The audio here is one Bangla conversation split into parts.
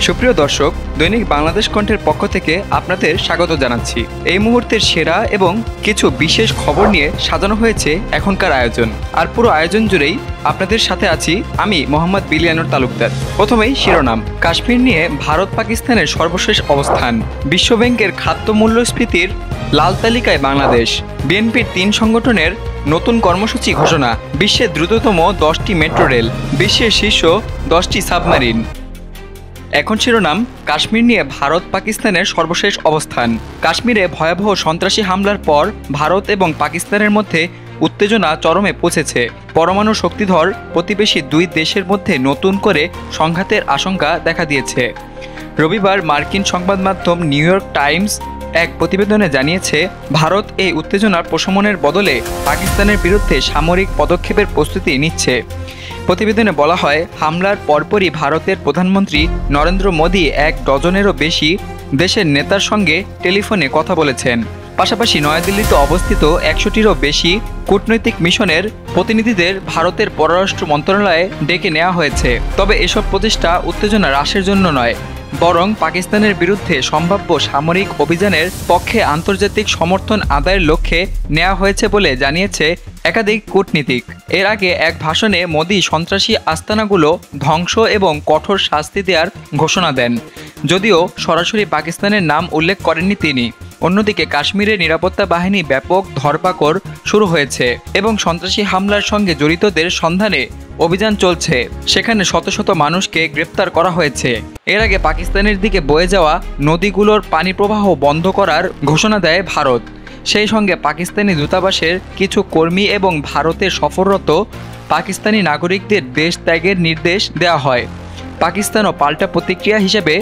সুপ্রিয় দর্শক, দৈনিক বাংলাদেশ কণ্ঠের পক্ষ থেকে আপনাদের স্বাগত জানাচ্ছি। এই মুহূর্তের সেরা এবং কিছু বিশেষ খবর নিয়ে সাজানো হয়েছে এখনকার আয়োজন। আর পুরো আয়োজন জুড়েই আপনাদের সাথে আছি আমি মোহাম্মদ বিলিয়ানুর তালুকদার। প্রথমেই শিরোনাম, কাশ্মীর নিয়ে ভারত পাকিস্তানের সর্বশেষ অবস্থান, বিশ্বব্যাংকের খাদ্য মূল্যস্ফীতির লাল তালিকায় বাংলাদেশ, বিএনপির ৩ সংগঠনের নতুন কর্মসূচি ঘোষণা, বিশ্বের দ্রুততম 10টি মেট্রো রেল, বিশ্বের শীর্ষ 10টি সাবমেরিন। এখন শিরোনাম, কাশ্মীর নিয়ে ভারত পাকিস্তানের সর্বশেষ অবস্থান। কাশ্মীরে ভয়াবহ সন্ত্রাসী হামলার পর ভারত এবং পাকিস্তানের মধ্যে উত্তেজনা চরমে পৌঁছেছে। পরমাণু শক্তিধর প্রতিবেশী দুই দেশের মধ্যে নতুন করে সংঘাতের আশঙ্কা দেখা দিয়েছে। রবিবার মার্কিন সংবাদ মাধ্যম নিউ ইয়র্ক টাইমস এক প্রতিবেদনে জানিয়েছে, ভারত এই উত্তেজনার প্রশমনের বদলে পাকিস্তানের বিরুদ্ধে সামরিক পদক্ষেপের প্রস্তুতি নিচ্ছে। প্রতিবেদনে বলা হয়, হামলার পরপরই ভারতের প্রধানমন্ত্রী নরেন্দ্র মোদী 1 ডজনেরও বেশি দেশের নেতার সঙ্গে টেলিফোনে কথা বলেছেন। পাশাপাশি নয়াদিল্লিতে অবস্থিত 100টিরও বেশি কূটনৈতিক মিশনের প্রতিনিধিদের ভারতের পররাষ্ট্র মন্ত্রণালয়ে ডেকে নেওয়া হয়েছে। তবে এসব প্রচেষ্টা উত্তেজনা হ্রাসের জন্য নয়, বরং পাকিস্তানের বিরুদ্ধে সম্ভাব্য সামরিক অভিযানের পক্ষে আন্তর্জাতিক সমর্থন আদায়ের লক্ষ্যে নেওয়া হয়েছে বলে জানিয়েছে একাধিক কূটনীতিক। এর আগে এক ভাষণে মোদী সন্ত্রাসী আস্তানাগুলো ধ্বংস এবং কঠোর শাস্তি দেওয়ার ঘোষণা দেন, যদিও সরাসরি পাকিস্তানের নাম উল্লেখ করেননি তিনি। অন্যদিকে কাশ্মীরের নিরাপত্তা বাহিনী ব্যাপক ধরপাকড় শুরু হয়েছে এবং সন্ত্রাসী হামলার সঙ্গে জড়িতদের সন্ধানে অভিযান চলছে। সেখানে শত শত মানুষকে গ্রেপ্তার করা হয়েছে। এর আগে পাকিস্তানের দিকে বয়ে যাওয়া নদীগুলোর পানি প্রবাহ বন্ধ করার ঘোষণা দেয় ভারত। সেই সঙ্গে পাকিস্তানি দূতাবাসের কিছু কর্মী এবং ভারতে সফররত পাকিস্তানি নাগরিকদের দেশ ত্যাগের নির্দেশ দেওয়া হয়। পাকিস্তানও পাল্টা প্রতিক্রিয়া হিসেবে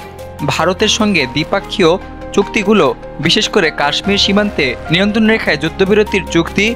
ভারতের সঙ্গে দ্বিপাক্ষীয় চুক্তিগুলো, বিশেষ করে কাশ্মীর সীমান্তে নিয়ন্ত্রণ রেখায় যুদ্ধবিরতির চুক্তি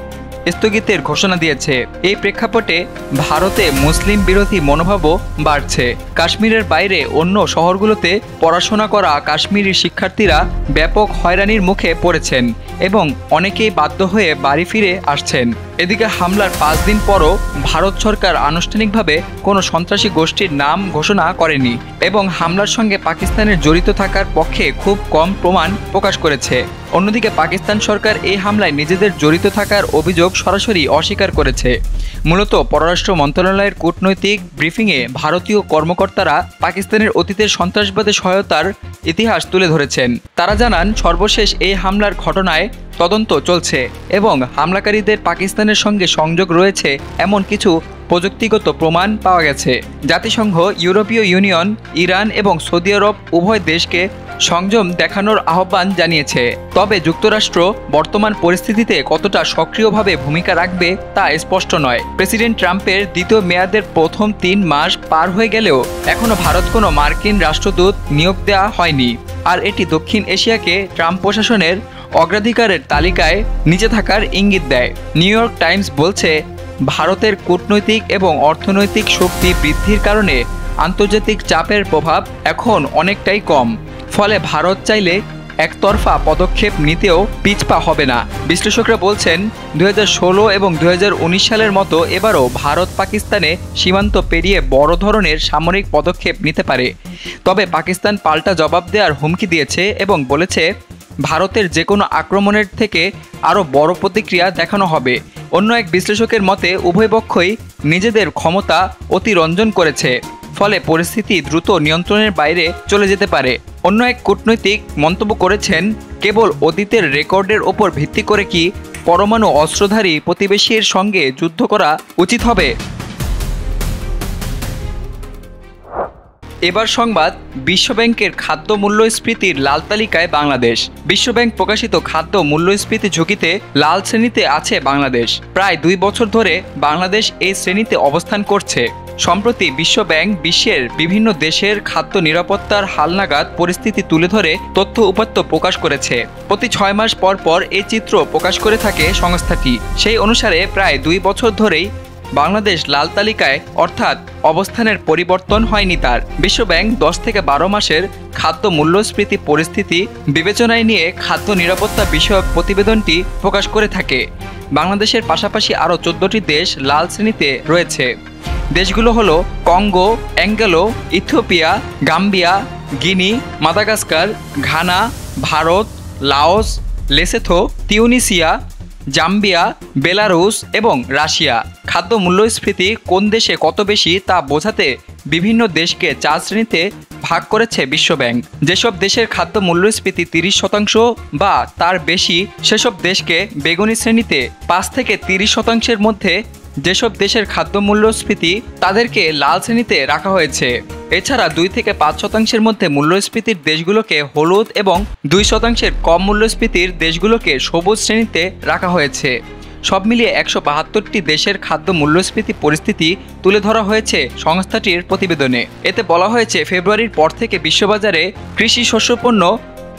স্থগিতের ঘোষণা দিয়েছে। এই প্রেক্ষাপটে ভারতে মুসলিম বিরোধী মনোভাবও বাড়ছে। কাশ্মীরের বাইরে অন্য শহরগুলোতে পড়াশোনা করা কাশ্মীরি শিক্ষার্থীরা ব্যাপক হয়রানির মুখে পড়েছেন এবং অনেকেই বাধ্য হয়ে বাড়ি ফিরে আসছেন। এদিকে হামলার 5 দিন পরও ভারত সরকার আনুষ্ঠানিকভাবে কোনো সন্ত্রাসী গোষ্ঠীর নাম ঘোষণা করেনি এবং হামলার সঙ্গে পাকিস্তানের জড়িত থাকার পক্ষে খুব কম প্রমাণ প্রকাশ করেছে। অন্যদিকে পাকিস্তান সরকার এই হামলায় নিজেদের জড়িত থাকার অভিযোগ সরাসরি অস্বীকার করেছে। মূলত পররাষ্ট্র মন্ত্রণালয়ের কূটনৈতিক ব্রিফিংয়ে ভারতীয় কর্মকর্তারা পাকিস্তানের অতীতের সন্ত্রাসবাদে সহায়তার ইতিহাস তুলে ধরেছেন। তারা জানান, সর্বশেষ এই হামলার ঘটনায় তদন্ত চলছে এবং হামলাকারীদের পাকিস্তানের সঙ্গে সংযোগ রয়েছে এমন কিছু প্রযুক্তিগত প্রমাণ পাওয়া গেছে। জাতিসংঘ, ইউরোপীয় ইউনিয়ন, ইরান এবং সৌদি আরব উভয় দেশকে সংযম দেখানোর আহ্বান জানিয়েছে। তবে যুক্তরাষ্ট্র বর্তমান পরিস্থিতিতে কতটা সক্রিয়ভাবে ভূমিকা রাখবে তা স্পষ্ট নয়। প্রেসিডেন্ট ট্রাম্পের দ্বিতীয় মেয়াদের প্রথম 3 মাস পার হয়ে গেলেও এখনও ভারত কোনো মার্কিন রাষ্ট্রদূত নিয়োগ দেওয়া হয়নি। আর এটি দক্ষিণ এশিয়াকে ট্রাম্প প্রশাসনের অগ্রাধিকারের তালিকায় নিচে থাকার ইঙ্গিত দেয়। নিউ ইয়র্ক টাইমস বলছে, ভারতের কূটনৈতিক এবং অর্থনৈতিক শক্তি বৃদ্ধির কারণে আন্তর্জাতিক চাপের প্রভাব এখন অনেকটাই কম। ফলে ভারত চাইলে একতরফা পদক্ষেপ নিতেও পিছপা হবে না। বিশ্লেষকরা বলছেন, 2016 এবং 2019 সালের মতো এবারও ভারত পাকিস্তানে সীমান্ত পেরিয়ে বড় ধরনের সামরিক পদক্ষেপ নিতে পারে। তবে পাকিস্তান পাল্টা জবাব দেওয়ার হুমকি দিয়েছে এবং বলেছে, ভারতের যে কোনো আক্রমণের থেকে আরও বড় প্রতিক্রিয়া দেখানো হবে। অন্য এক বিশ্লেষকের মতে, উভয় পক্ষই নিজেদের ক্ষমতা অতিরঞ্জন করেছে, ফলে পরিস্থিতি দ্রুত নিয়ন্ত্রণের বাইরে চলে যেতে পারে। অন্য এক কূটনৈতিক মন্তব্য করেছেন, কেবল অতীতের রেকর্ডের ওপর ভিত্তি করে কি পরমাণু অস্ত্রধারী প্রতিবেশীর সঙ্গে যুদ্ধ করা উচিত হবে? এবার সংবাদ, বিশ্বব্যাংকের খাদ্য মূল্যস্ফীতির লাল তালিকায় বাংলাদেশ। বিশ্বব্যাংক প্রকাশিত খাদ্য মূল্যস্ফীতি ঝুঁকিতে লাল শ্রেণীতে আছে বাংলাদেশ। প্রায় 2 বছর ধরে বাংলাদেশ এই শ্রেণীতে অবস্থান করছে। সম্প্রতি বিশ্বব্যাংক বিশ্বের বিভিন্ন দেশের খাদ্য নিরাপত্তার হালনাগাদ পরিস্থিতি তুলে ধরে তথ্য উপাত্ত প্রকাশ করেছে। প্রতি 6 মাস পর পর এই চিত্র প্রকাশ করে থাকে সংস্থাটি। সেই অনুসারে প্রায় 2 বছর ধরেই বাংলাদেশ লাল তালিকায়, অর্থাৎ অবস্থানের পরিবর্তন হয়নি তার। বিশ্বব্যাংক 10 থেকে 12 মাসের খাদ্য মূল্যস্ফীতি পরিস্থিতি বিবেচনায় নিয়ে খাদ্য নিরাপত্তা বিষয়ক প্রতিবেদনটি প্রকাশ করে থাকে। বাংলাদেশের পাশাপাশি আরও 14টি দেশ লাল শ্রেণীতে রয়েছে। দেশগুলো হলো Congo, Angola, Ethiopia, Gambia, Guinea, Madagascar, Ghana, Bharat, Laos, Lesotho, Tunisia, Zambia, Belarus এবং রাশিয়া। খাদ্য মূল্যস্ফীতি কোন দেশে কত বেশি তা বোঝাতে বিভিন্ন দেশকে 4 শ্রেণীতে ভাগ করেছে বিশ্বব্যাংক। যেসব দেশের খাদ্য মূল্যস্ফীতি 30% বা তার বেশি, সেসব দেশকে বেগুনি শ্রেণীতে। 5 থেকে 30%-এর মধ্যে যেসব দেশের খাদ্য মূল্যস্ফীতি, তাদেরকে লাল শ্রেণীতে রাখা হয়েছে। এছাড়া 2 থেকে 5% মধ্যে মূল্যস্ফীতির দেশগুলোকে হলুদ এবং 2% কম মূল্যস্ফীতির দেশগুলোকে সবুজ শ্রেণীতে রাখা হয়েছে। সব মিলিয়ে 172টি দেশের খাদ্য মূল্যস্ফীতি পরিস্থিতি তুলে ধরা হয়েছে সংস্থাটির প্রতিবেদনে। এতে বলা হয়েছে, ফেব্রুয়ারির পর থেকে বিশ্ববাজারে কৃষি শস্যপণ্য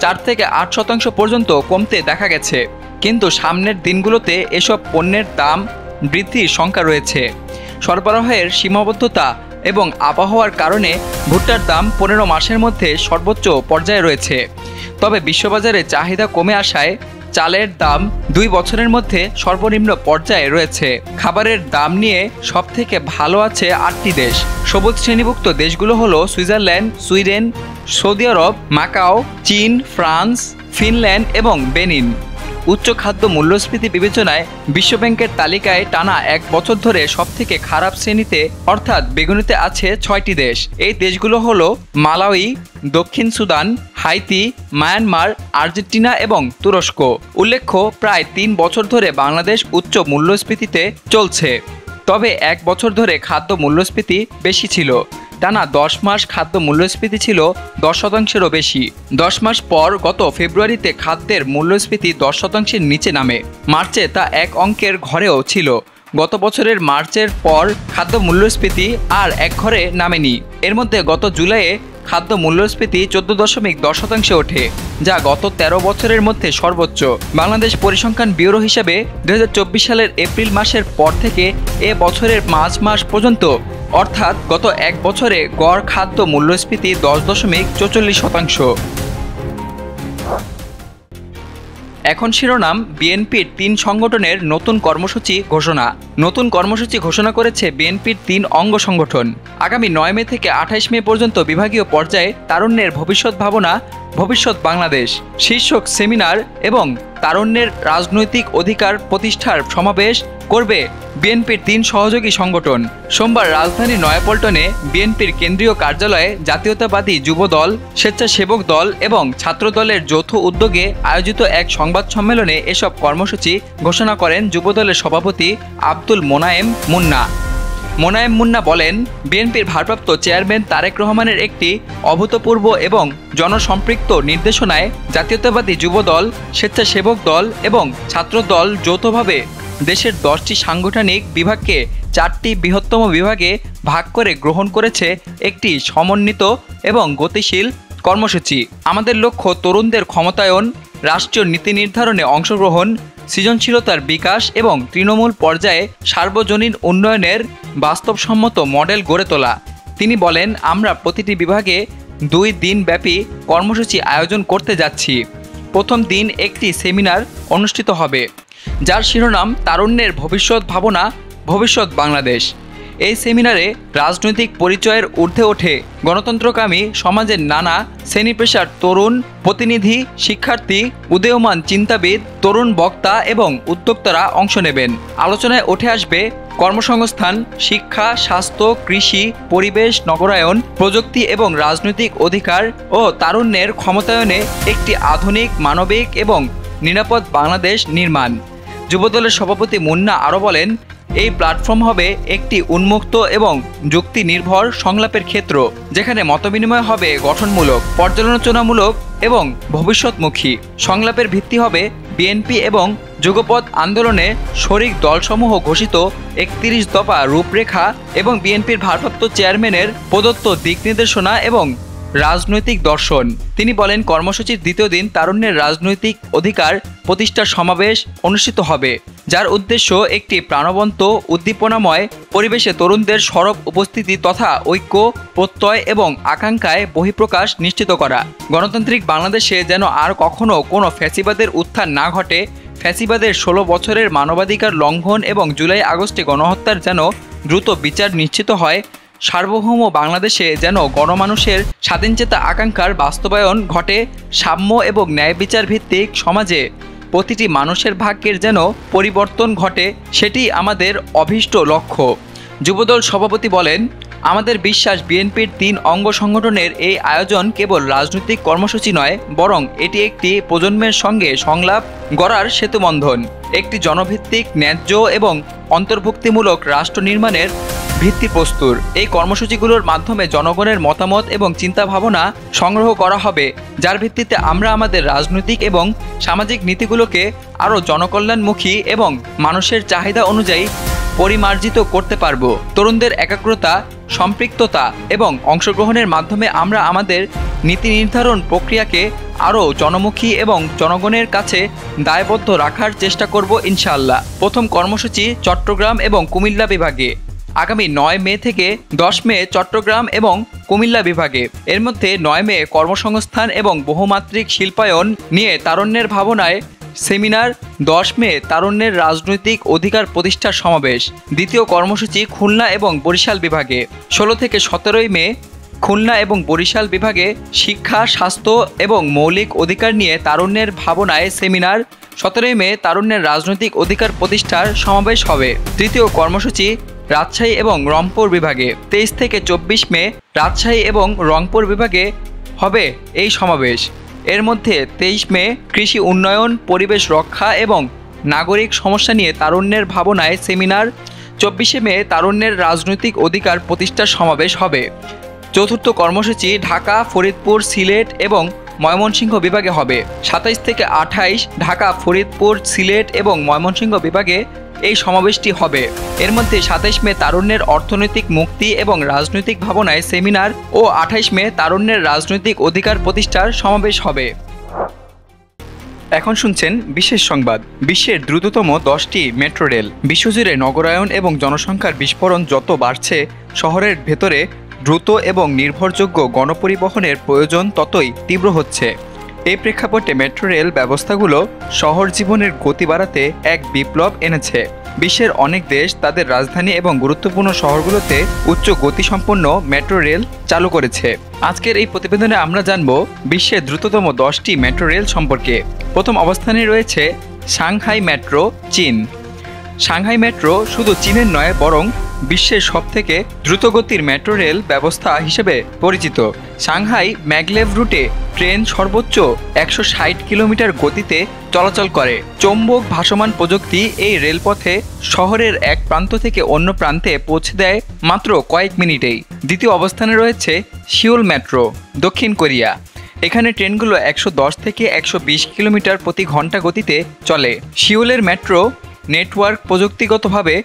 4 থেকে 8% পর্যন্ত কমতে দেখা গেছে, কিন্তু সামনের দিনগুলোতে এসব পণ্যের দাম বৃদ্ধির শঙ্কা রয়েছে। সরবরাহের সীমাবদ্ধতা এবং আবহাওয়ার কারণে ভুট্টার দাম 15 মাসের মধ্যে সর্বোচ্চ পর্যায়ে রয়েছে। তবে বিশ্ববাজারে চাহিদা কমে আসায় চালের দাম 2 বছরের মধ্যে সর্বনিম্ন পর্যায়ে রয়েছে। খাবারের দাম নিয়ে সবথেকে ভালো আছে 8টি দেশ। সবুজ শ্রেণীভুক্ত দেশগুলো হলো সুইজারল্যান্ড, সুইডেন, সৌদি আরব, মাকাও, চীন, ফ্রান্স, ফিনল্যান্ড এবং বেনিন। উচ্চ খাদ্য মূল্যস্ফীতি বিবেচনায় বিশ্বব্যাংকের তালিকায় টানা 1 বছর ধরে সবথেকে খারাপ শ্রেণীতে অর্থাৎ বেগুনিতে আছে 6টি দেশ। এই দেশগুলো হলো মালাউই, দক্ষিণ সুদান, হাইতি, মায়ানমার, আর্জেন্টিনা এবং তুরস্ক। উল্লেখ্য, প্রায় 3 বছর ধরে বাংলাদেশ উচ্চ মূল্যস্ফীতিতে চলছে। তবে 1 বছর ধরে খাদ্য মূল্যস্ফীতি বেশি ছিল। টানা 10 মাস খাদ্য মূল্যস্ফীতি ছিল 10%-এরও বেশি। 10 মাস পর গত ফেব্রুয়ারিতে খাদ্যের মূল্যস্ফীতি 10%-এর নিচে নামে। মার্চে তা 1 অঙ্কের ঘরেও ছিল। গত বছরের মার্চের পর খাদ্য মূল্যস্ফীতি আর 1 ঘরে নামেনি। এর মধ্যে গত জুলাইয়ে খাদ্য মূল্যস্ফীতি 14.10%-এ ওঠে, যা গত 13 বছরের মধ্যে সর্বোচ্চ। বাংলাদেশ পরিসংখ্যান ব্যুরো হিসাবে 2024 সালের এপ্রিল মাসের পর থেকে এ বছরের মার্চ মাস পর্যন্ত অর্থাৎ গত 1 বছরে গড় খাদ্য মূল্যস্ফীতি 10.44%। এখন শিরোনাম, বিএনপির 3 সংগঠনের নতুন কর্মসূচি ঘোষণা। নতুন কর্মসূচি ঘোষণা করেছে বিএনপির 3 অঙ্গ সংগঠন। আগামী 9 মে থেকে 28 মে পর্যন্ত বিভাগীয় পর্যায়ে তারুণ্যের ভবিষ্যৎ ভাবনা, ভবিষ্যৎ বাংলাদেশ শীর্ষক সেমিনার এবং তারুণ্যের রাজনৈতিক অধিকার প্রতিষ্ঠার সমাবেশ করবে বিএনপির 3 সহযোগী সংগঠন। সোমবার রাজধানী নয়াপল্টনে বিএনপির কেন্দ্রীয় কার্যালয়ে জাতীয়তাবাদী যুব দল, স্বেচ্ছাসেবক দল এবং ছাত্র দলের যৌথ উদ্যোগে আয়োজিত এক সংবাদ সম্মেলনে এসব কর্মসূচি ঘোষণা করেন যুবদলের সভাপতি আব্দুল মোনায়েম মুন্না। মোনায়েম মুন্না বলেন, বিএনপির ভারপ্রাপ্ত চেয়ারম্যান তারেক রহমানের একটি অভূতপূর্ব এবং জনসম্পৃক্ত নির্দেশনায় জাতীয়তাবাদী যুব দল, স্বেচ্ছাসেবক দল এবং ছাত্র দল যৌথভাবে দেশের 10টি সাংগঠনিক বিভাগকে 4টি বৃহত্তম বিভাগে ভাগ করে গ্রহণ করেছে একটি সমন্বিত এবং গতিশীল কর্মসূচি। আমাদের লক্ষ্য তরুণদের ক্ষমতায়ন, রাষ্ট্রীয় নীতি নির্ধারণে অংশগ্রহণ, সৃজনশীলতার বিকাশ এবং তৃণমূল পর্যায়ে সার্বজনীন উন্নয়নের বাস্তবসম্মত মডেল গড়ে তোলা। তিনি বলেন, আমরা প্রতিটি বিভাগে 2 দিন ব্যাপী কর্মসূচি আয়োজন করতে যাচ্ছি। প্রথম দিন একটি সেমিনার অনুষ্ঠিত হবে, যার শিরোনাম তারুণ্যের ভবিষ্যৎ ভাবনা, ভবিষ্যৎ বাংলাদেশ। এই সেমিনারে রাজনৈতিক পরিচয়ের ঊর্ধ্বে ওঠে গণতন্ত্রকামী সমাজের নানা শ্রেণী পেশার তরুণ প্রতিনিধি, শিক্ষার্থী, উদীয়মান চিন্তাবিদ, তরুণ বক্তা এবং উদ্যোক্তারা অংশ নেবেন। আলোচনায় উঠে আসবে কর্মসংস্থান, শিক্ষা, স্বাস্থ্য, কৃষি, পরিবেশ, নগরায়ন, প্রযুক্তি এবং রাজনৈতিক অধিকার ও তারুণ্যের ক্ষমতায়নে একটি আধুনিক, মানবিক এবং নিরাপদ বাংলাদেশ নির্মাণ। যুবদলের সভাপতি মুন্না আরও বলেন, এই প্ল্যাটফর্ম হবে একটি উন্মুক্ত এবং যুক্তি নির্ভর সংলাপের ক্ষেত্র, যেখানে মতবিনিময় হবে গঠনমূলক, পর্যালোচনামূলক এবং ভবিষ্যৎমুখী। সংলাপের ভিত্তি হবে বিএনপি এবং যুগপৎ আন্দোলনে শরিক দলসমূহ ঘোষিত 31 দফা রূপরেখা এবং বিএনপির ভারপ্রাপ্ত চেয়ারম্যানের প্রদত্ত দিক নির্দেশনা এবং রাজনৈতিক দর্শন। তিনি বলেন, কর্মসূচির দ্বিতীয় দিন তারুণ্যের রাজনৈতিক অধিকার প্রতিষ্ঠার সমাবেশ অনুষ্ঠিত হবে, যার উদ্দেশ্য একটি প্রাণবন্ত, উদ্দীপনাময় পরিবেশে তরুণদের সরব উপস্থিতি তথা ঐক্য, প্রত্যয় এবং আকাঙ্ক্ষায় বহিঃপ্রকাশ নিশ্চিত করা। গণতান্ত্রিক বাংলাদেশে যেন আর কখনো কোনো ফ্যাসিবাদের উত্থান না ঘটে, ফ্যাসিবাদের 16 বছরের মানবাধিকার লঙ্ঘন এবং জুলাই আগস্টে গণহত্যার যেন দ্রুত বিচার নিশ্চিত হয়, সার্বভৌম বাংলাদেশে যেন গণমানুষের স্বাধীনচেতা আকাঙ্ক্ষার বাস্তবায়ন ঘটে, সাম্য এবং ন্যায় বিচার ভিত্তিক সমাজে প্রতিটি মানুষের ভাগ্যের যেন পরিবর্তন ঘটে, সেটি আমাদের অভীষ্ট লক্ষ্য। যুবদল সভাপতি বলেন, আমাদের বিশ্বাস বিএনপির 3 অঙ্গ সংগঠনের এই আয়োজন কেবল রাজনৈতিক কর্মসূচি নয়, বরং এটি একটি প্রজন্মের সঙ্গে সংলাপ গড়ার সেতুবন্ধন, একটি জনভিত্তিক, ন্যায্য এবং অন্তর্ভুক্তিমূলক রাষ্ট্র নির্মাণের ভিত্তিপ্রস্তর। এই কর্মসূচিগুলোর মাধ্যমে জনগণের মতামত এবং চিন্তাভাবনা সংগ্রহ করা হবে, যার ভিত্তিতে আমরা আমাদের রাজনৈতিক এবং সামাজিক নীতিগুলোকে আরও জনকল্যাণমুখী এবং মানুষের চাহিদা অনুযায়ী পরিমার্জিত করতে পারব। তরুণদের একাগ্রতা, সম্পৃক্ততা এবং অংশগ্রহণের মাধ্যমে আমরা আমাদের নীতি নির্ধারণ প্রক্রিয়াকে আরও জনমুখী এবং জনগণের কাছে দায়বদ্ধ রাখার চেষ্টা করব ইনশাআল্লাহ। প্রথম কর্মসূচি চট্টগ্রাম এবং কুমিল্লা বিভাগে, আগামী 9 মে থেকে 10 মে চট্টগ্রাম এবং কুমিল্লা বিভাগে। এর মধ্যে 9 মে কর্মসংস্থান এবং বহুমাত্রিক শিল্পায়ন নিয়ে তারুণ্যের ভাবনায় সেমিনার, 10 মে তারুণ্যের রাজনৈতিক অধিকার প্রতিষ্ঠার সমাবেশ। দ্বিতীয় কর্মসূচি খুলনা এবং বরিশাল বিভাগে, 16 থেকে 17 মে খুলনা এবং বরিশাল বিভাগে শিক্ষা, স্বাস্থ্য এবং মৌলিক অধিকার নিয়ে তারুণ্যের ভাবনায় সেমিনার, 17 মে তারুণ্যের রাজনৈতিক অধিকার প্রতিষ্ঠার সমাবেশ হবে। তৃতীয় কর্মসূচি রাজশাহী এবং রংপুর বিভাগে, 23 থেকে 24 মে রাজশাহী এবং রংপুর বিভাগে হবে এই সমাবেশ। এর মধ্যে 23 মে কৃষি উন্নয়ন, পরিবেশ রক্ষা এবং নাগরিক সমস্যা নিয়ে তারুণ্যের ভাবনায় সেমিনার, 24 মে তারুণ্যের রাজনৈতিক অধিকার প্রতিষ্ঠার সমাবেশ হবে। চতুর্থ কর্মসূচি ঢাকা, ফরিদপুর, সিলেট এবং ময়মনসিংহ বিভাগে হবে, 27 থেকে 28 ঢাকা, ফরিদপুর, সিলেট এবং ময়মনসিংহ বিভাগে এই সমাবেশটি হবে। এর মধ্যে 27 মে তারুণ্যের অর্থনৈতিক মুক্তি এবং রাজনৈতিক ভাবনায় সেমিনার ও 28 মে তারুণ্যের রাজনৈতিক অধিকার প্রতিষ্ঠার সমাবেশ হবে। এখন শুনছেন বিশেষ সংবাদ। বিশ্বের দ্রুততম 10টি মেট্রো রেল। বিশ্বজুড়ে নগরায়ন এবং জনসংখ্যার বিস্ফোরণ যত বাড়ছে, শহরের ভেতরে দ্রুত এবং নির্ভরযোগ্য গণপরিবহনের প্রয়োজন ততই তীব্র হচ্ছে। এই প্রেক্ষাপটে মেট্রো রেল ব্যবস্থাগুলো শহর জীবনের গতি বাড়াতে এক বিপ্লব এনেছে। বিশ্বের অনেক দেশ তাদের রাজধানী এবং গুরুত্বপূর্ণ শহরগুলোতে উচ্চ গতিসম্পন্ন মেট্রো রেল চালু করেছে। আজকের এই প্রতিবেদনে আমরা জানব বিশ্বের দ্রুততম 10টি মেট্রো রেল সম্পর্কে। প্রথম অবস্থানে রয়েছে সাংহাই মেট্রো, চীন। সাংহাই মেট্রো শুধু চীনের নয়, বরং বিশ্বের সবথেকে দ্রুতগতির মেট্রো রেল ব্যবস্থা হিসেবে পরিচিত। সাংহাই ম্যাগলেভ রুটে ট্রেন সর্বোচ্চ 160 কিলোমিটার গতিতে চলাচল করে। চৌম্বক ভাসমান প্রযুক্তি এই রেলপথে শহরের এক প্রান্ত থেকে অন্য প্রান্তে পৌঁছে দেয় মাত্র কয়েক মিনিটেই। দ্বিতীয় অবস্থানে রয়েছে সিউল মেট্রো, দক্ষিণ কোরিয়া। এখানে ট্রেনগুলো 110 থেকে 120 কিলোমিটার প্রতি ঘন্টা গতিতে চলে। সিউলের মেট্রো নেটওয়ার্ক প্রযুক্তিগতভাবে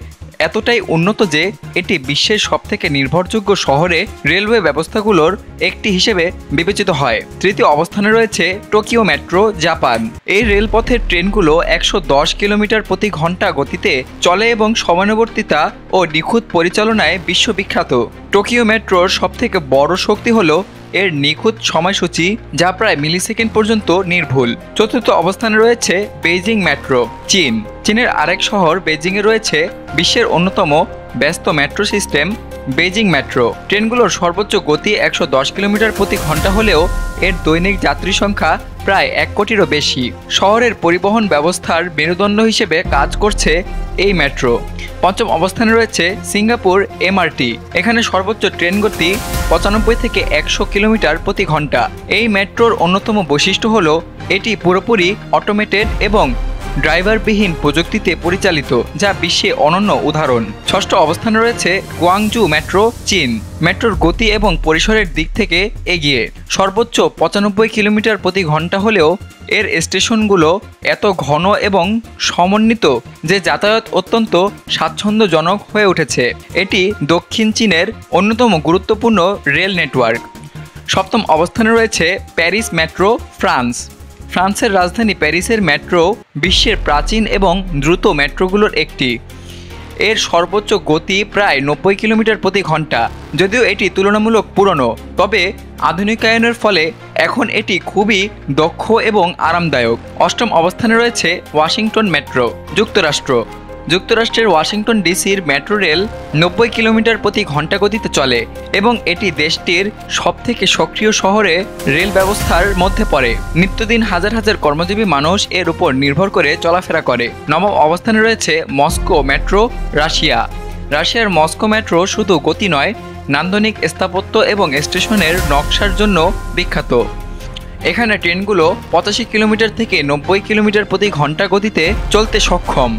এতটাই উন্নত যে এটি বিশ্বের সবথেকে নির্ভরযোগ্য শহরে রেলওয়ে ব্যবস্থাগুলোর একটি হিসেবে বিবেচিত হয়। তৃতীয় অবস্থানে রয়েছে টোকিও মেট্রো, জাপান। এই রেলপথের ট্রেনগুলো 110 কিলোমিটার প্রতি ঘন্টা গতিতে চলে এবং সময়ানুবর্তিতা ও নিখুঁত পরিচালনায় বিশ্ববিখ্যাত। টোকিও মেট্রোর সবথেকে বড় শক্তি হলো এর নিখুঁত সময়সূচি, যা প্রায় মিলিসেকেন্ড পর্যন্ত নির্ভুল। চতুর্থ অবস্থানে রয়েছে বেইজিং মেট্রো, চীন। চীনের আরেক শহর বেইজিংয়ে রয়েছে বিশ্বের অন্যতম ব্যস্ত মেট্রো সিস্টেম, বেইজিং মেট্রো। ট্রেনগুলোর সর্বোচ্চ গতি 110 কিলোমিটার প্রতি ঘন্টা হলেও এর দৈনিক যাত্রী সংখ্যা প্রায় 1 কোটিরও বেশি। শহরের পরিবহন ব্যবস্থার মেরুদণ্ড হিসেবে কাজ করছে এই মেট্রো। পঞ্চম অবস্থানে রয়েছে সিঙ্গাপুর এমআরটি। এখানে সর্বোচ্চ ট্রেন গতি 95 থেকে 100 কিলোমিটার প্রতি ঘন্টা। এই মেট্রোর অন্যতম বৈশিষ্ট্য হলো এটি পুরোপুরি অটোমেটেড এবং ড্রাইভারবিহীন প্রযুক্তিতে পরিচালিত, যা বিশ্বে অনন্য উদাহরণ। ষষ্ঠ অবস্থানে রয়েছে গুয়াংজু মেট্রো, চীন। মেট্রোর গতি এবং পরিসরের দিক থেকে এগিয়ে, সর্বোচ্চ 95 কিলোমিটার প্রতি ঘন্টা হলেও এর স্টেশনগুলো এত ঘন এবং সমন্বিত যে যাতায়াত অত্যন্ত স্বাচ্ছন্দ্যজনক হয়ে উঠেছে। এটি দক্ষিণ চীনের অন্যতম গুরুত্বপূর্ণ রেল নেটওয়ার্ক। সপ্তম অবস্থানে রয়েছে প্যারিস মেট্রো, ফ্রান্স। ফ্রান্সের রাজধানী প্যারিসের মেট্রো বিশ্বের প্রাচীন এবং দ্রুত মেট্রোগুলোর একটি। এর সর্বোচ্চ গতি প্রায় 90 কিলোমিটার প্রতি ঘন্টা। যদিও এটি তুলনামূলক পুরনো, তবে আধুনিকায়নের ফলে এখন এটি খুবই দক্ষ এবং আরামদায়ক। অষ্টম অবস্থানে রয়েছে ওয়াশিংটন মেট্রো, যুক্তরাষ্ট্র। যুক্তরাষ্ট্রের ওয়াশিংটন ডিসির মেট্রো রেল 90 কিলোমিটার প্রতি ঘন্টা গতিতে চলে এবং এটি দেশটির সবথেকে সক্রিয় শহরে রেল ব্যবস্থার মধ্যে পড়ে। নিত্যদিন হাজার হাজার কর্মজীবী মানুষ এর উপর নির্ভর করে চলাফেরা করে। নবম অবস্থানে রয়েছে মস্কো মেট্রো, রাশিয়া। রাশিয়ার মস্কো মেট্রো শুধু গতি নয়, নান্দনিক স্থাপত্য এবং স্টেশনের নকশার জন্য বিখ্যাত। এখানে ট্রেনগুলো 85 কিলোমিটার থেকে 90 কিলোমিটার প্রতি ঘন্টা গতিতে চলতে সক্ষম।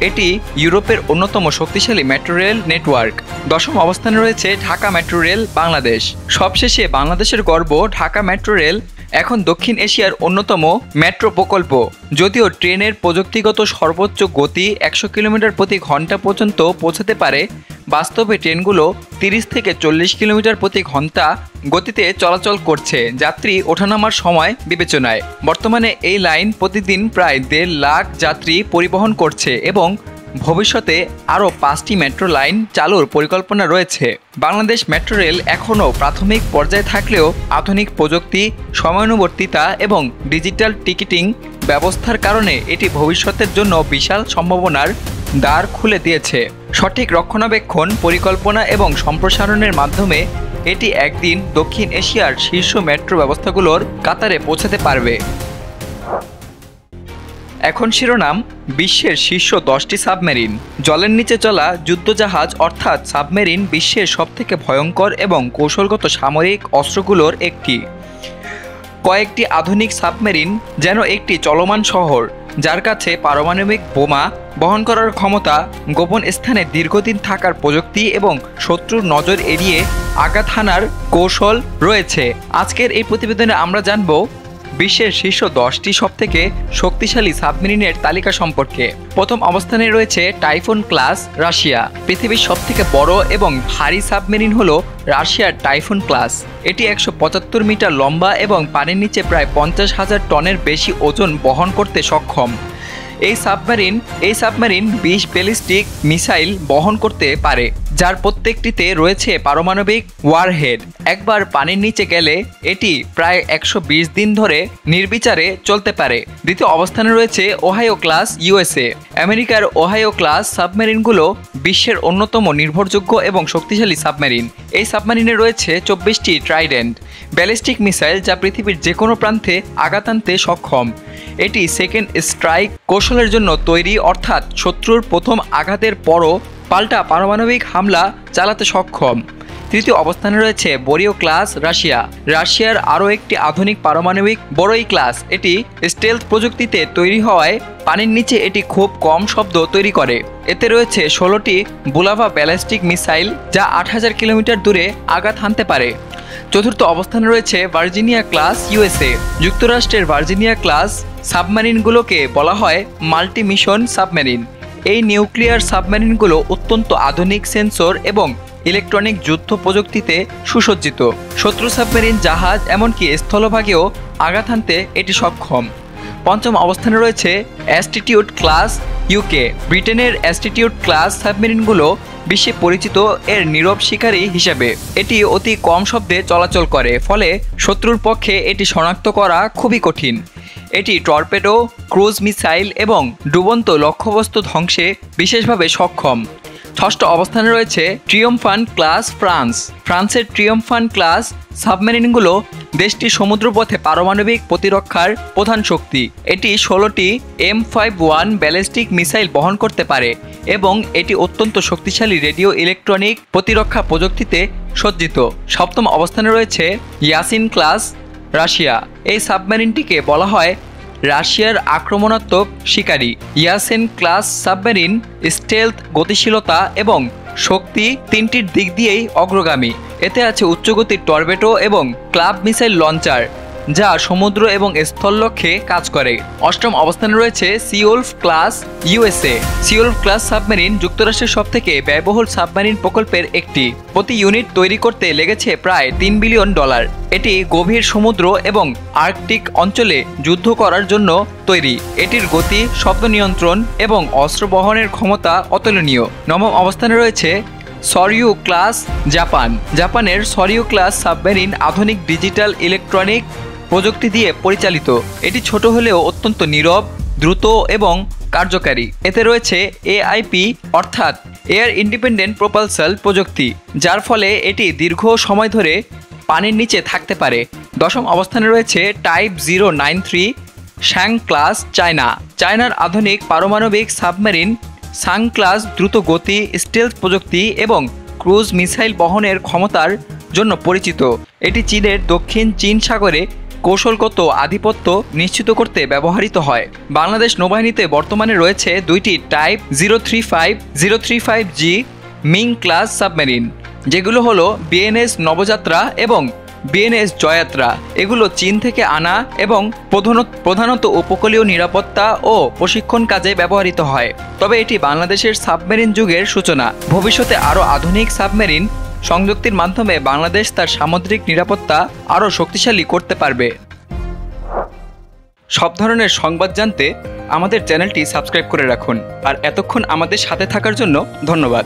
এটি ইউরোপের অন্যতম শক্তিশালী মেট্রো রেল নেটওয়ার্ক। দশম অবস্থানে রয়েছে ঢাকা মেট্রো রেল, বাংলাদেশ। সবশেষে বাংলাদেশের গর্ব ঢাকা মেট্রো রেল এখন দক্ষিণ এশিয়ার অন্যতম মেট্রো প্রকল্প। যদিও ট্রেনের প্রযুক্তিগত সর্বোচ্চ গতি 100 কিলোমিটার প্রতি ঘন্টা পর্যন্ত পৌঁছাতে পারে, বাস্তবে ট্রেনগুলো 30 থেকে 40 কিলোমিটার প্রতি ঘন্টা গতিতে চলাচল করছে যাত্রী ওঠানামার সময় বিবেচনায়। বর্তমানে এই লাইন প্রতিদিন প্রায় 1.5 লাখ যাত্রী পরিবহন করছে এবং ভবিষ্যতে আরও 5টি মেট্রো লাইন চালুর পরিকল্পনা রয়েছে। বাংলাদেশ মেট্রো রেল এখনও প্রাথমিক পর্যায়ে থাকলেও আধুনিক প্রযুক্তি, সময়ানুবর্তিতা এবং ডিজিটাল টিকিটিং ব্যবস্থার কারণে এটি ভবিষ্যতের জন্য বিশাল সম্ভাবনার দ্বার খুলে দিয়েছে। সঠিক রক্ষণাবেক্ষণ, পরিকল্পনা এবং সম্প্রসারণের মাধ্যমে এটি একদিন দক্ষিণ এশিয়ার শীর্ষ মেট্রো ব্যবস্থাগুলোর কাতারে পৌঁছাতে পারবে। এখন শিরোনাম বিশ্বের শীর্ষ 10টি সাবমেরিন। জলের নিচে চলা যুদ্ধজাহাজ অর্থাৎ সাবমেরিন বিশ্বের সবথেকে ভয়ঙ্কর এবং কৌশলগত সামরিক অস্ত্রগুলোর একটি। কয়েকটি আধুনিক সাবমেরিন যেন একটি চলমান শহর, যার কাছে পারমাণবিক বোমা বহন করার ক্ষমতা, গোপন স্থানে দীর্ঘদিন থাকার প্রযুক্তি এবং শত্রুর নজর এড়িয়ে আঘাত হানার কৌশল রয়েছে। আজকের এই প্রতিবেদনে আমরা জানব বিশ্বের শীর্ষ 10টি সবথেকে শক্তিশালী সাবমেরিনের তালিকা সম্পর্কে। প্রথম অবস্থানে রয়েছে টাইফুন ক্লাস, রাশিয়া। পৃথিবীর সবথেকে বড় এবং ভারী সাবমেরিন হল রাশিয়ার টাইফুন ক্লাস। এটি 175 মিটার লম্বা এবং পানির নিচে প্রায় 50,000 টনের বেশি ওজন বহন করতে সক্ষম। এই সাবমেরিন 20 ব্যালিস্টিক মিসাইল বহন করতে পারে, যার প্রত্যেকটিতে রয়েছে পারমাণবিক ওয়ারহেড। একবার পানির নিচে গেলে এটি প্রায় 120 দিন ধরে নির্বিচারে চলতে পারে। দ্বিতীয় অবস্থানে রয়েছে ওহাইও ক্লাস, ইউএসএ। আমেরিকার ওহাইও ক্লাস সাবমেরিনগুলো বিশ্বের অন্যতম নির্ভরযোগ্য এবং শক্তিশালী সাবমেরিন। এই সাবমেরিনে রয়েছে 24টি ট্রাইডেন্ট ব্যালিস্টিক মিসাইল, যা পৃথিবীর যে কোনো প্রান্তে আঘাত আনতে সক্ষম। এটি সেকেন্ড স্ট্রাইক কৌশলের জন্য তৈরি, অর্থাৎ শত্রুর প্রথম আঘাতের পরও পাল্টা পারমাণবিক হামলা চালাতে সক্ষম। তৃতীয় অবস্থানে রয়েছে বোরিও ক্লাস, রাশিয়া। রাশিয়ার আরও একটি আধুনিক পারমাণবিক বড়ই ক্লাস। এটি স্টেলথ প্রযুক্তিতে তৈরি হওয়ায় পানির নিচে এটি খুব কম শব্দ তৈরি করে। এতে রয়েছে 16টি বুলাভা ব্যালিস্টিক মিসাইল, যা 8000 কিলোমিটার দূরে আঘাত হানতে পারে। চতুর্থ অবস্থানে রয়েছে ভার্জিনিয়া ক্লাস, ইউএসএ। যুক্তরাষ্ট্রের ভার্জিনিয়া ক্লাস সাবমেরিনগুলোকে বলা হয় মাল্টি মিশন সাবমেরিন। এই নিউক্লিয়ার সাবমেরিনগুলো অত্যন্ত আধুনিক সেন্সর এবং ইলেকট্রনিক যুদ্ধ প্রযুক্তিতে সুসজ্জিত। শত্রু সাবমেরিন জাহাজ এমনকি স্থলভাগেও আঘাত হানতে এটি সক্ষম। পঞ্চম অবস্থানে রয়েছে অ্যাস্টিটিউড ক্লাস, ইউকে। ব্রিটেনের অ্যাস্টিটিউড ক্লাস সাবমেরিনগুলো বিশ্বে পরিচিত এর নীরব শিকারী হিসেবে। এটি অতি কম শব্দে চলাচল করে, ফলে শত্রুর পক্ষে এটি শনাক্ত করা খুবই কঠিন। এটি টর্পেডো, ক্রুজ মিসাইল এবং ডুবন্ত লক্ষ্যবস্তু ধ্বংসে বিশেষভাবে সক্ষম। ষষ্ঠ অবস্থানে রয়েছে ট্রিউমফান্ট ক্লাস, ফ্রান্স। ফ্রান্সের ট্রিউমফান্ট ক্লাস সাবমেরিনগুলো দেশটির সমুদ্রপথে পারমাণবিক প্রতিরক্ষার প্রধান শক্তি। এটি 16টি M51 ব্যালিস্টিক মিসাইল বহন করতে পারে এবং এটি অত্যন্ত শক্তিশালী রেডিও ইলেকট্রনিক প্রতিরক্ষা প্রযুক্তিতে সজ্জিত। সপ্তম অবস্থানে রয়েছে ইয়াসিন ক্লাস, রাশিয়া। এই সাবমেরিনটিকে বলা হয় রাশিয়ার আক্রমণাত্মক শিকারী। ইয়াসেন ক্লাস সাবমেরিন স্টেলথ, গতিশীলতা এবং শক্তি তিনটির দিক দিয়েই অগ্রগামী। এতে আছে উচ্চগতির টর্পেডো এবং ক্লাব মিসাইল লঞ্চার, যা সমুদ্র এবং স্থল লক্ষ্যে কাজ করে। অষ্টম অবস্থানে রয়েছে সিওলফ ক্লাস, ইউএসএ। সিওলফ ক্লাস সাবমেরিন যুক্তরাষ্ট্রের সবথেকে ব্যয়বহুল সাবমেরিন প্রকল্পের একটি। প্রতি ইউনিট তৈরি করতে লেগেছে প্রায় $3 বিলিয়ন। এটি গভীর সমুদ্র এবং আর্কটিক অঞ্চলে যুদ্ধ করার জন্য তৈরি। এটির গতি, শব্দ নিয়ন্ত্রণ এবং অস্ত্র বহনের ক্ষমতা অতুলনীয়। নবম অবস্থানে রয়েছে সরিউ ক্লাস, জাপান। জাপানের সরিউ ক্লাস সাবমেরিন আধুনিক ডিজিটাল ইলেকট্রনিক প্রযুক্তি দিয়ে পরিচালিত। এটি ছোট হলেও অত্যন্ত নীরব, দ্রুত এবং কার্যকারী। এতে রয়েছে এআইপি অর্থাৎ এয়ার ইন্ডিপেন্ডেন্ট প্রোপালসাল প্রযুক্তি, যার ফলে এটি দীর্ঘ সময় ধরে পানির নিচে থাকতে পারে। 10ম অবস্থানে রয়েছে টাইপ 093 শ্যাং ক্লাস চায়না। চায়নার আধুনিক পারমাণবিক সাবমেরিন সাং ক্লাস দ্রুত গতি, স্টেলথ প্রযুক্তি এবং ক্রুজ মিসাইল বহনের ক্ষমতার জন্য পরিচিত। এটি চীনের দক্ষিণ চীন সাগরে কৌশলগত আধিপত্য নিশ্চিত করতে ব্যবহৃত হয়। বাংলাদেশ নৌবাহিনীতে বর্তমানে রয়েছে 2টি type 035G Ming class submarine, যেগুলো হলো বিএনএস নবযাত্রা এবং বিএনএস জয়াত্রা। এগুলো চীন থেকে আনা এবং প্রধানত উপকূলীয় নিরাপত্তা ও প্রশিক্ষণ কাজে ব্যবহৃত হয়। তবে এটি বাংলাদেশের সাবমেরিন যুগের সূচনা। ভবিষ্যতে আরও আধুনিক সাবমেরিন সংযুক্তির মাধ্যমে বাংলাদেশ তার সামুদ্রিক নিরাপত্তা আরও শক্তিশালী করতে পারবে। সব ধরনের সংবাদ জানতে আমাদের চ্যানেলটি সাবস্ক্রাইব করে রাখুন। আর এতক্ষণ আমাদের সাথে থাকার জন্য ধন্যবাদ।